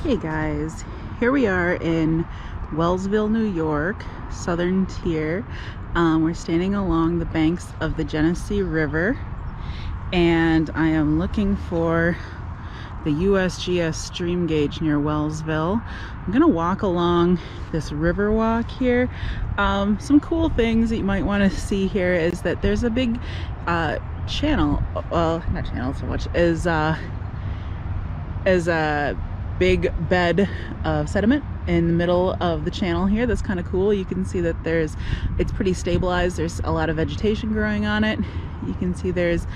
Hey guys, here we are in Wellsville, New York, southern tier. We're standing along the banks of the Genesee River, and I am looking for the USGS stream gauge near Wellsville. I'm gonna walk along this river walk here. Some cool things that you might want to see here is that there's a big channel, well, not channel so much, as a big bed of sediment in the middle of the channel here. That's kind of cool. You can see that it's pretty stabilized. There's a lot of vegetation growing on it. You can see there's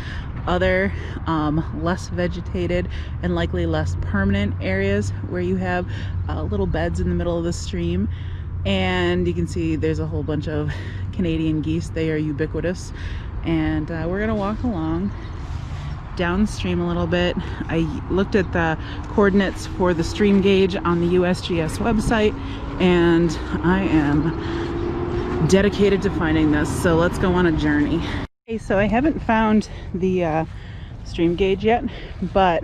other less vegetated and likely less permanent areas where you have little beds in the middle of the stream. And you can see there's a whole bunch of Canadian geese. They are ubiquitous. And we're gonna walk along downstream a little bit. I looked at the coordinates for the stream gauge on the USGS website, and I am dedicated to finding this. So let's go on a journey. Okay, so I haven't found the stream gauge yet, but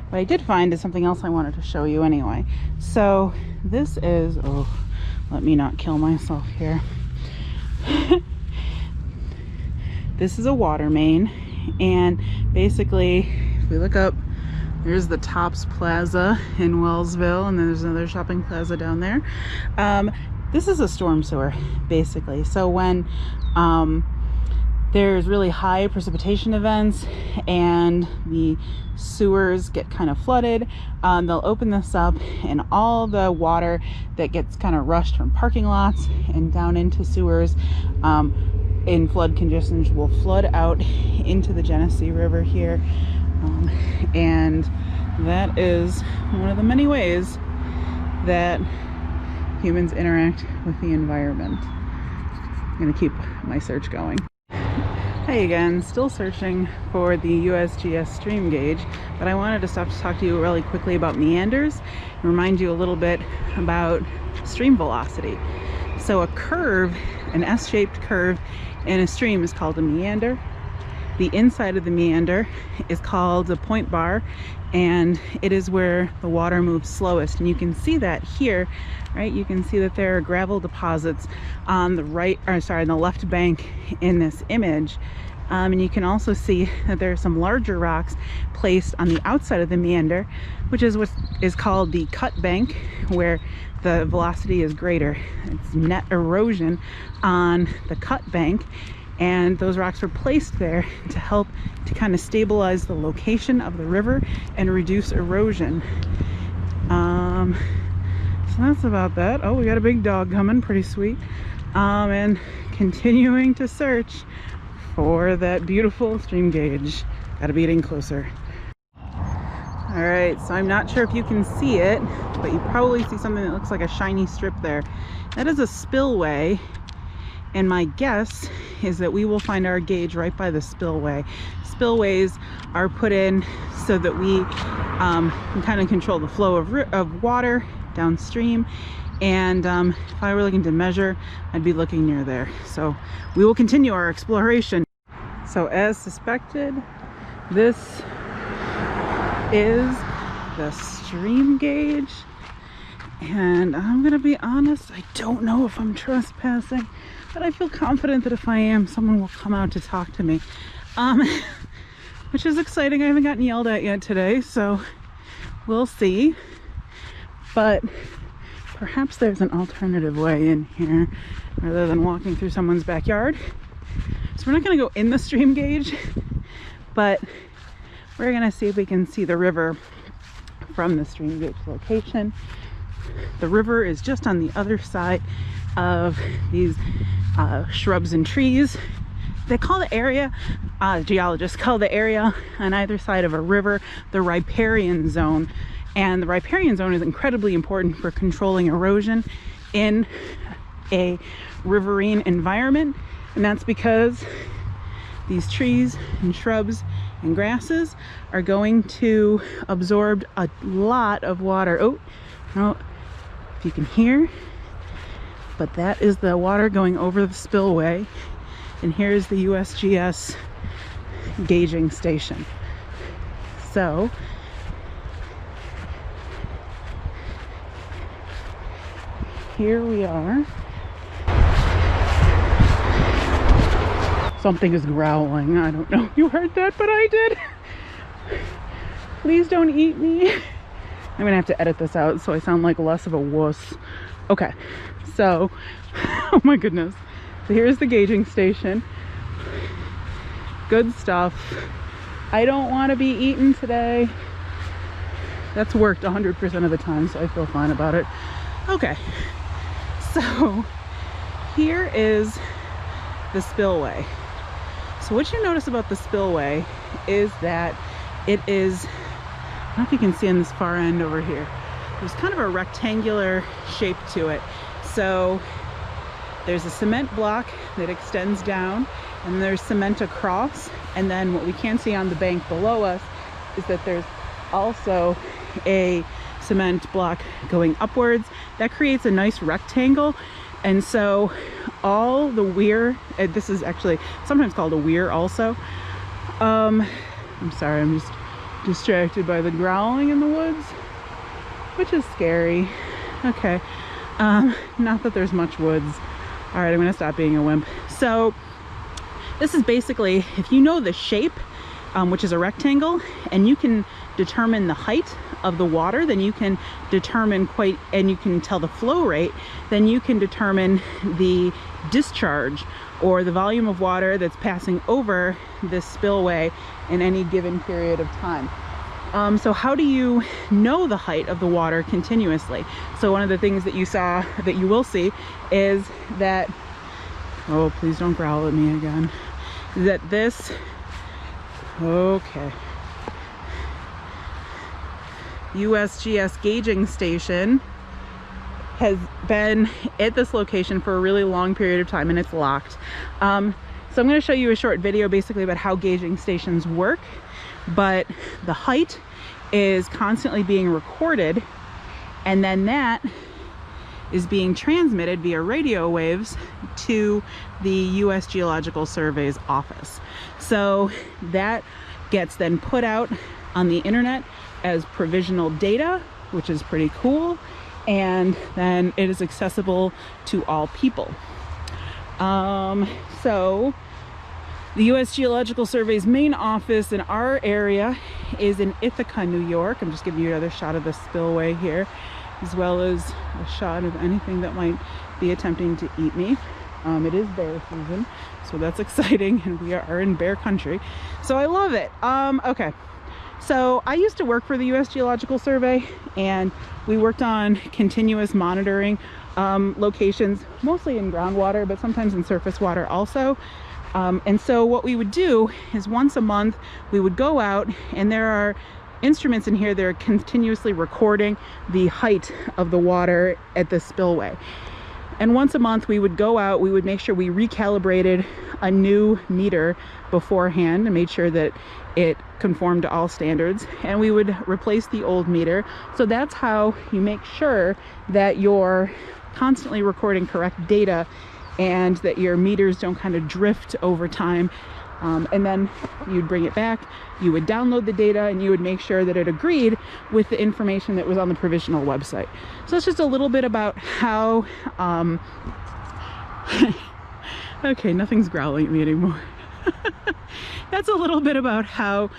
what I did find is something else I wanted to show you anyway. So this is, oh, let me not kill myself here. This is a water main. And basically, if we look up, there's the Tops Plaza in Wellsville, and then there's another shopping plaza down there. This is a storm sewer, basically. So when there's really high precipitation events and the sewers get kind of flooded, they'll open this up, and all the water that gets kind of rushed from parking lots and down into sewers in flood conditions will flood out into the Genesee River here, and that is one of the many ways that humans interact with the environment. I'm gonna keep my search going. Hey again, still searching for the USGS stream gauge, but I wanted to stop to talk to you really quickly about meanders and remind you a little bit about stream velocity. So a curve, an S-shaped curve in a stream is called a meander. The inside of the meander is called a point bar, and it is where the water moves slowest. And you can see that here, right? You can see that there are gravel deposits on the right, or sorry, on the left bank in this image. And you can also see that there are some larger rocks placed on the outside of the meander, which is what is called the cut bank, where the velocity is greater. It's net erosion on the cut bank, and those rocks were placed there to help to kind of stabilize the location of the river and reduce erosion. So that's about that. Oh, we got a big dog coming, pretty sweet. And continuing to search for that beautiful stream gauge. Gotta be getting closer. All right, so I'm not sure if you can see it, but you probably see something that looks like a shiny strip there. That is a spillway, and my guess is that we will find our gauge right by the spillway. Spillways are put in so that we can kind of control the flow of water downstream, and if I were looking to measure, I'd be looking near there. So we will continue our exploration. So as suspected, this is the stream gauge, and I'm gonna be honest, I don't know if I'm trespassing, but I feel confident that if I am, someone will come out to talk to me, which is exciting. I haven't gotten yelled at yet today, so we'll see. But perhaps there's an alternative way in here rather than walking through someone's backyard. So we're not going to go in the stream gauge, but we're going to see if we can see the river from the stream gauge location. The river is just on the other side of these shrubs and trees. They call the area, geologists call the area on either side of a river the riparian zone. And the riparian zone is incredibly important for controlling erosion in a riverine environment. And that's because these trees and shrubs and grasses are going to absorb a lot of water. Oh, no, if you can hear, but that is the water going over the spillway. And here's the USGS gauging station. So here we are. Something is growling. I don't know if you heard that, but I did. Please don't eat me. I'm gonna have to edit this out so I sound like less of a wuss. Okay, so, oh my goodness. So here's the gauging station. Good stuff. I don't want to be eaten today. That's worked 100% of the time, so I feel fine about it. Okay, so here is the spillway. So what you notice about the spillway is that it is, I don't know if you can see on this far end over here, there's kind of a rectangular shape to it. So there's a cement block that extends down, and there's cement across, and then what we can see on the bank below us is that there's also a cement block going upwards. That creates a nice rectangle. And so all the weir, this is actually sometimes called a weir also. I'm sorry, I'm just distracted by the growling in the woods, which is scary. Okay, not that there's much woods. All right, I'm gonna stop being a wimp. So this is basically, if you know the shape, which is a rectangle, and you can determine the height of the water, then you can determine and you can tell the flow rate, then you can determine the discharge or the volume of water that's passing over this spillway in any given period of time. So how do you know the height of the water continuously? So one of the things that you will see is that, oh, please don't growl at me again, that this, okay, USGS gauging station has been at this location for a really long period of time, and it's locked. So I'm going to show you a short video basically about how gauging stations work, but the height is constantly being recorded, and then that is being transmitted via radio waves to the U.S. Geological Survey's office. So that gets then put out on the internet as provisional data, which is pretty cool, and then it is accessible to all people. So the U.S. Geological Survey's main office in our area is in Ithaca, New York. I'm just giving you another shot of the spillway here, as well as a shot of anything that might be attempting to eat me. It is bear season, so that's exciting, and we are in bear country, so I love it. Okay, so I used to work for the U.S. Geological Survey, and we worked on continuous monitoring locations, mostly in groundwater, but sometimes in surface water also. And so what we would do is once a month we would go out, and there are instruments in here that are continuously recording the height of the water at the spillway. And once a month we would go out, we would make sure we recalibrated a new meter beforehand and made sure that it conformed to all standards, and we would replace the old meter. So that's how you make sure that you're constantly recording correct data and that your meters don't kind of drift over time. And then you'd bring it back, you would download the data, and you would make sure that it agreed with the information that was on the provisional website. So it's just a little bit about how, okay, nothing's growling at me anymore. That's a little bit about how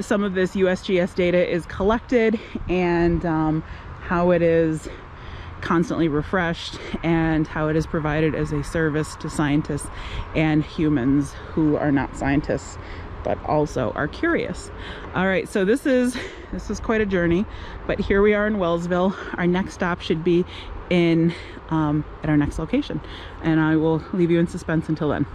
some of this USGS data is collected, and how it is constantly refreshed, and how it is provided as a service to scientists and humans who are not scientists but also are curious. All right, so this is quite a journey, but here we are in Wellsville. Our next stop should be in at our next location, and I will leave you in suspense until then.